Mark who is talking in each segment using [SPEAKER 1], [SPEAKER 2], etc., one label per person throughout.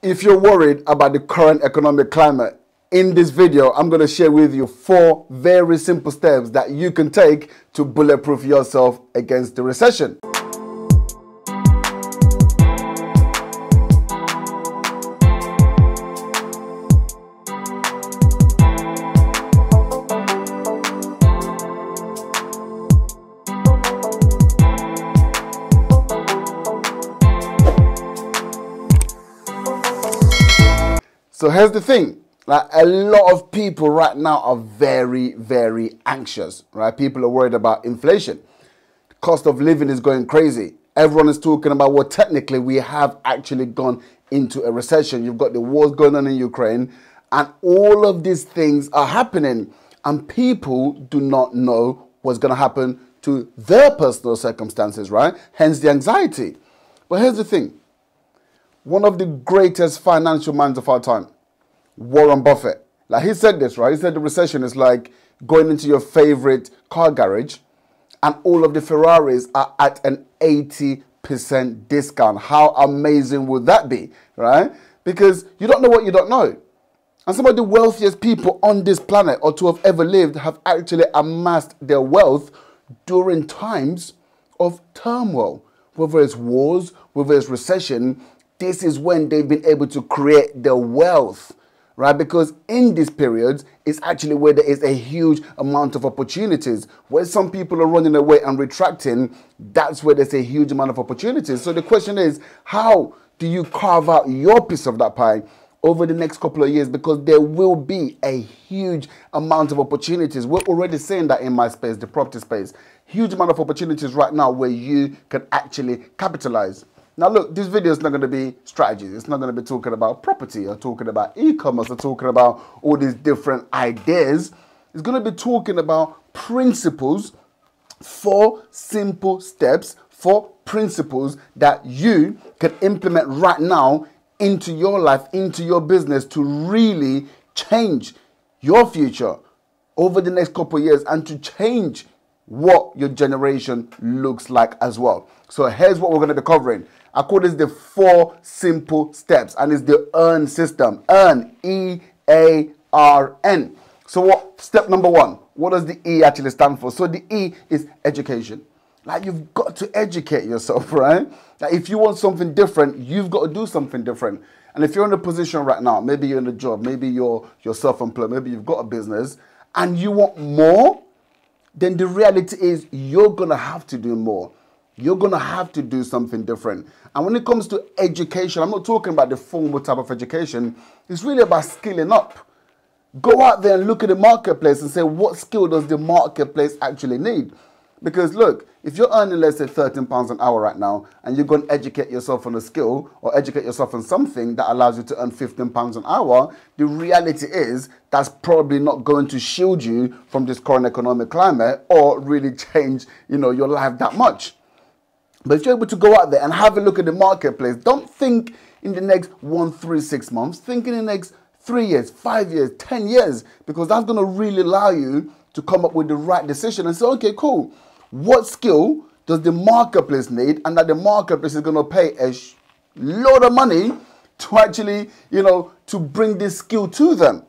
[SPEAKER 1] If you're worried about the current economic climate, in this video, I'm going to share with you 4 very simple steps that you can take to bulletproof yourself against the recession. So here's the thing, like a lot of people right now are very, very anxious, right? People are worried about inflation. The cost of living is going crazy. Everyone is talking about, well, technically we have actually gone into a recession. You've got the wars going on in Ukraine and all of these things are happening and people do not know what's going to happen to their personal circumstances, right? Hence the anxiety. But here's the thing. One of the greatest financial minds of our time, Warren Buffett. Like he said this, right? He said the recession is like going into your favorite car garage and all of the Ferraris are at an 80% discount. How amazing would that be, right? Because you don't know what you don't know. And some of the wealthiest people on this planet or to have ever lived have actually amassed their wealth during times of turmoil. Whether it's wars, whether it's recession, this is when they've been able to create their wealth, right? Because in these periods, it's actually where there is a huge amount of opportunities. Where some people are running away and retracting, that's where there's a huge amount of opportunities. So the question is, how do you carve out your piece of that pie over the next couple of years? Because there will be a huge amount of opportunities. We're already saying that in my space, the property space. Huge amount of opportunities right now where you can actually capitalize. Now look, this video is not going to be strategies. It's not going to be talking about property or talking about e-commerce or talking about all these different ideas. It's going to be talking about principles, 4 simple steps, 4 principles that you can implement right now into your life, into your business to really change your future over the next couple of years and to change what your generation looks like as well. So here's what we're going to be covering. I call this the 4 simple steps and it's the EARN system. EARN, E-A-R-N. So what? Step number 1. What does the E actually stand for? So the E is education. Like you've got to educate yourself, right? Like if you want something different, you've got to do something different. And if you're in a position right now, maybe you're in a job, maybe you're self-employed, maybe you've got a business and you want more, then the reality is you're going to have to do more. You're going to have to do something different. And when it comes to education, I'm not talking about the formal type of education. It's really about skilling up. Go out there and look at the marketplace and say, what skill does the marketplace actually need? Because look, if you're earning, let's say, £13 an hour right now, and you're going to educate yourself on a skill or educate yourself on something that allows you to earn £15 an hour, the reality is that's probably not going to shield you from this current economic climate or really change, your life that much. But if you're able to go out there and have a look at the marketplace, don't think in the next 1, 3, 6 months. Think in the next 3 years, 5 years, 10 years, because that's going to really allow you to come up with the right decision and say, okay, cool. What skill does the marketplace need and that the marketplace is going to pay a load of money to actually, to bring this skill to them?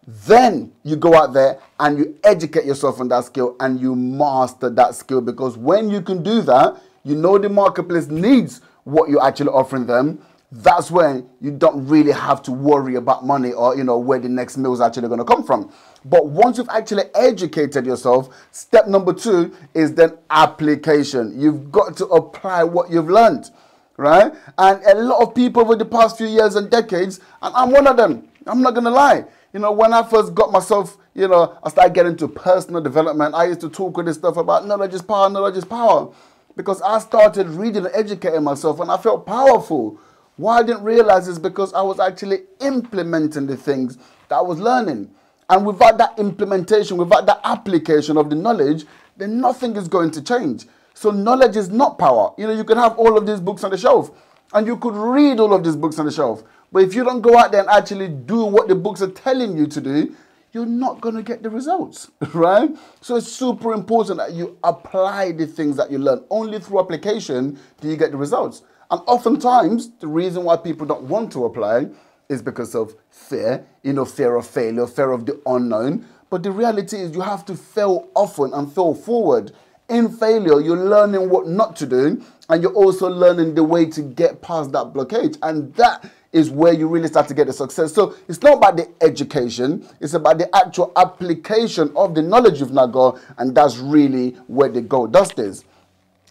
[SPEAKER 1] Then you go out there and you educate yourself on that skill and you master that skill, because when you can do that, the marketplace needs what you're actually offering them. That's when you don't really have to worry about money or, where the next meal is actually going to come from. But once you've actually educated yourself, step number 2 is then application. You've got to apply what you've learned, right? And a lot of people over the past few years and decades, and I'm one of them, I'm not going to lie. When I first got myself, I started getting into personal development. I used to talk with this stuff about knowledge is power, knowledge is power. Because I started reading and educating myself and I felt powerful. Why I didn't realize is because I was actually implementing the things that I was learning. And without that implementation, without that application of the knowledge, then nothing is going to change. So knowledge is not power. You can have all of these books on the shelf and you could read all of these books on the shelf. But if you don't go out there and actually do what the books are telling you to do, you're not going to get the results, right? So it's super important that you apply the things that you learn. Only through application do you get the results. And oftentimes, the reason why people don't want to apply is because of fear, fear of failure, fear of the unknown. But the reality is you have to fail often and fail forward. In failure, you're learning what not to do, and you're also learning the way to get past that blockage. And that is where you really start to get the success. So it's not about the education, it's about the actual application of the knowledge you've now got, and that's really where the gold dust is.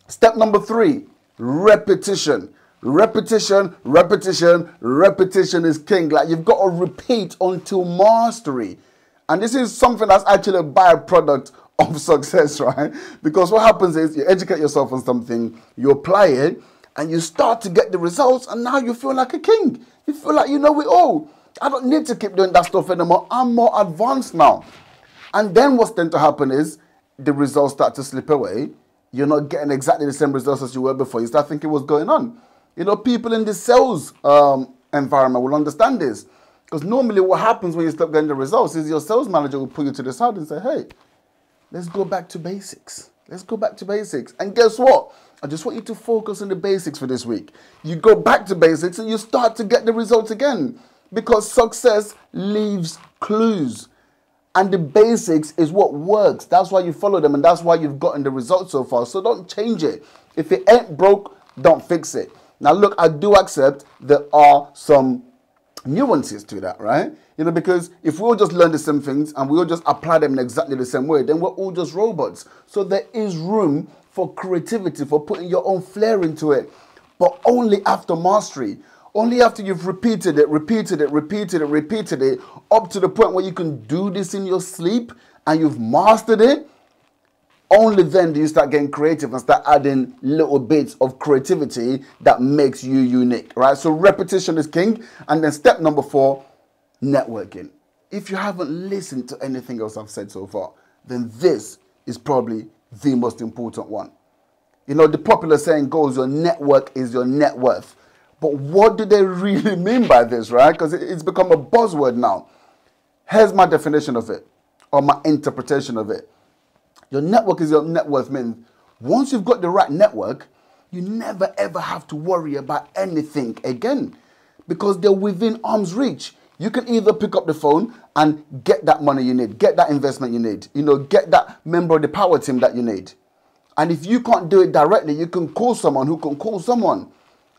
[SPEAKER 1] Step number 3, repetition. Repetition, repetition, repetition is king. Like, you've got to repeat until mastery. And this is something that's actually a byproduct of success, right? Because what happens is you educate yourself on something, you apply it, and you start to get the results, and now you feel like a king. You feel like you know it all. I don't need to keep doing that stuff anymore. I'm more advanced now. And then what's then to happen is the results start to slip away. You're not getting exactly the same results as you were before. You start thinking what's going on. People in the sales environment will understand this. Because normally what happens when you stop getting the results is your sales manager will pull you to the side and say, hey, let's go back to basics. Let's go back to basics. And guess what? I just want you to focus on the basics for this week. You go back to basics and you start to get the results again. Because success leaves clues. And the basics is what works. That's why you follow them, and that's why you've gotten the results so far. So don't change it. If it ain't broke, don't fix it. Now look, I do accept there are some nuances to that, right? Because if we all just learn the same things and we all just apply them in exactly the same way, then we're all just robots. So there is room for creativity, for putting your own flair into it, but only after mastery. Only after you've repeated it, up to the point where you can do this in your sleep and you've mastered it, only then do you start getting creative and start adding little bits of creativity that makes you unique, right? So repetition is king. And then step number 4, networking. If you haven't listened to anything else I've said so far, then this is probably the most important one. The popular saying goes, your network is your net worth. But what do they really mean by this, right? Because it's become a buzzword now. Here's my definition of it, or my interpretation of it. Your network is your net worth. Means once you've got the right network, you never ever have to worry about anything again, because they're within arm's reach. You can either pick up the phone and get that money you need, get that investment you need, get that member of the power team that you need. And if you can't do it directly, you can call someone who can call someone.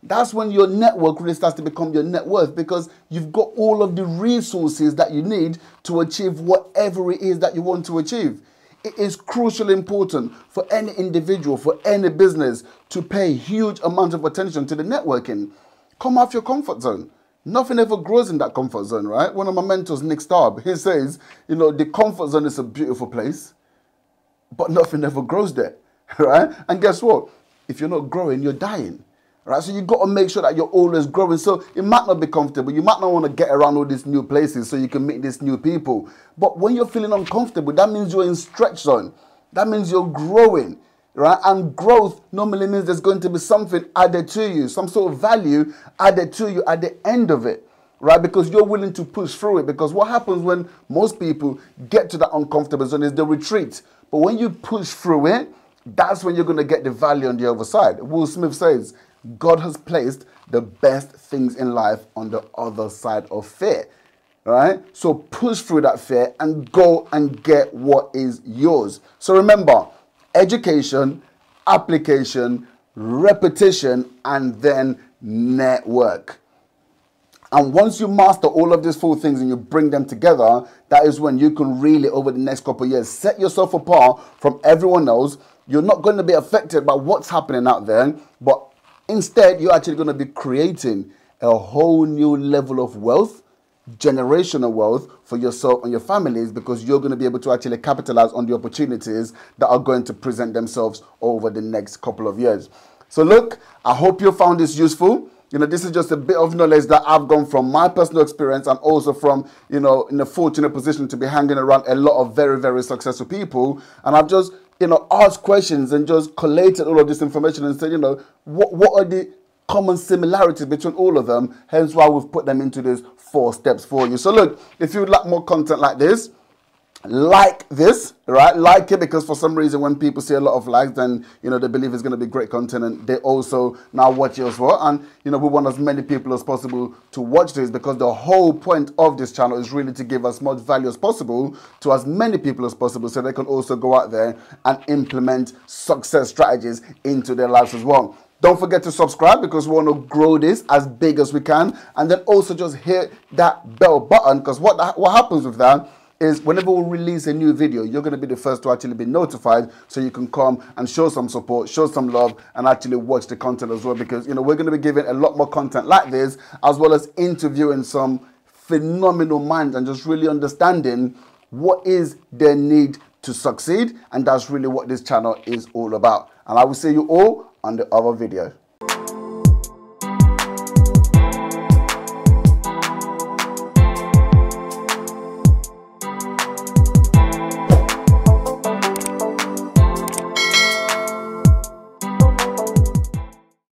[SPEAKER 1] That's when your network really starts to become your net worth, because you've got all of the resources that you need to achieve whatever it is that you want to achieve. It is crucially important for any individual, for any business, to pay huge amounts of attention to the networking. Come off your comfort zone. Nothing ever grows in that comfort zone, right? One of my mentors, Nick Starb, he says, the comfort zone is a beautiful place, but nothing ever grows there, right? And guess what? If you're not growing, you're dying. Right, so you've got to make sure that you're always growing. So it might not be comfortable. You might not want to get around all these new places so you can meet these new people. But when you're feeling uncomfortable, that means you're in stretch zone. That means you're growing, right? And growth normally means there's going to be something added to you, some sort of value added to you at the end of it, right? Because you're willing to push through it. Because what happens when most people get to that uncomfortable zone is they retreat. But when you push through it, that's when you're going to get the value on the other side. Will Smith says, God has placed the best things in life on the other side of fear, right? So push through that fear and go and get what is yours. So remember, education, application, repetition, and then network. And once you master all of these 4 things and you bring them together, that is when you can really, over the next couple of years, set yourself apart from everyone else. You're not going to be affected by what's happening out there, but instead, you're actually going to be creating a whole new level of wealth, generational wealth for yourself and your families, because you're going to be able to actually capitalize on the opportunities that are going to present themselves over the next couple of years. So look, I hope you found this useful. This is just a bit of knowledge that I've gone from my personal experience, and also from, in a fortunate position to be hanging around a lot of very, very successful people. And I've just asked questions and just collated all of this information and said, what are the common similarities between all of them? Hence why we've put them into these 4 steps for you. So look, if you would like more content like this, like this, right? Like it, because for some reason when people see a lot of likes, then they believe it's going to be great content, and they also now watch it as well. And we want as many people as possible to watch this, because the whole point of this channel is really to give as much value as possible to as many people as possible, so they can also go out there and implement success strategies into their lives as well. Don't forget to subscribe, because we want to grow this as big as we can. And then also just hit that bell button, because what happens with that is whenever we release a new video, you're going to be the first to actually be notified, so you can come and show some support, show some love, and actually watch the content as well, because we're going to be giving a lot more content like this, as well as interviewing some phenomenal minds and just really understanding what is their need to succeed. And that's really what this channel is all about. And I will see you all on the other video.